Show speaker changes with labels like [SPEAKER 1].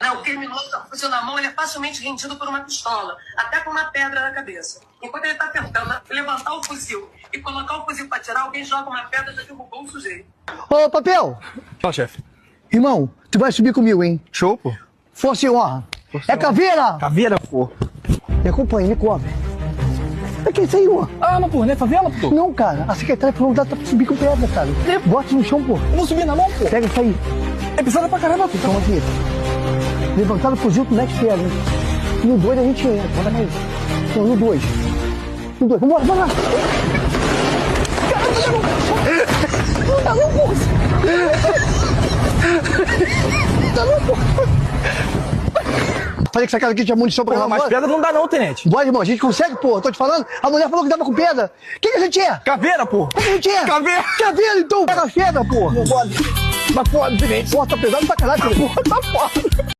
[SPEAKER 1] O criminoso com o fuzil na mão, ele é facilmente rendido por uma pistola, até com uma pedra na cabeça. Enquanto ele está tentando levantar o fuzil e colocar o fuzil para tirar, alguém joga uma pedra e já derrubou o sujeito.
[SPEAKER 2] Ô, Papel!
[SPEAKER 3] Fala, chefe.
[SPEAKER 2] Irmão, tu vai subir comigo, hein?
[SPEAKER 3] Show, pô.
[SPEAKER 2] Força e honra. É caveira!
[SPEAKER 3] Caveira, pô.
[SPEAKER 2] Me acompanha, me cobre. É que isso aí, ó.
[SPEAKER 3] Ah, mas pô, não é favela, pô?
[SPEAKER 2] Não, cara. A secretária falou que dá pra subir com pedra, cara. Bota no chão, pô.
[SPEAKER 3] Eu vou subir na mão, pô.
[SPEAKER 2] Pega isso aí.
[SPEAKER 3] É pesada pra caramba, pô.
[SPEAKER 2] Toma aqui. Levantar o fuzil, tu mete pega, hein? No 2 a gente entra. Bora aí. Não, no 2. No 2. Vambora, vamos lá. Caramba, não dá não, pô. Não dá não, pô. Falei que essa casa aqui tinha munição pra
[SPEAKER 3] Porra,
[SPEAKER 2] levar
[SPEAKER 3] mas
[SPEAKER 2] embora.
[SPEAKER 3] pedra não dá não, tenente.
[SPEAKER 2] Bora, irmão, a gente consegue, pô. Tô te falando. A mulher falou que dava com pedra. O que a gente é?
[SPEAKER 3] Caveira, pô.
[SPEAKER 2] O que a gente é?
[SPEAKER 3] Caveira.
[SPEAKER 2] Caveira, então. Pega a pedra, pô.
[SPEAKER 3] Não pode. Mas pode, tenente.
[SPEAKER 2] Pô, tá pesado pra caralho.
[SPEAKER 3] Porra, tá foda.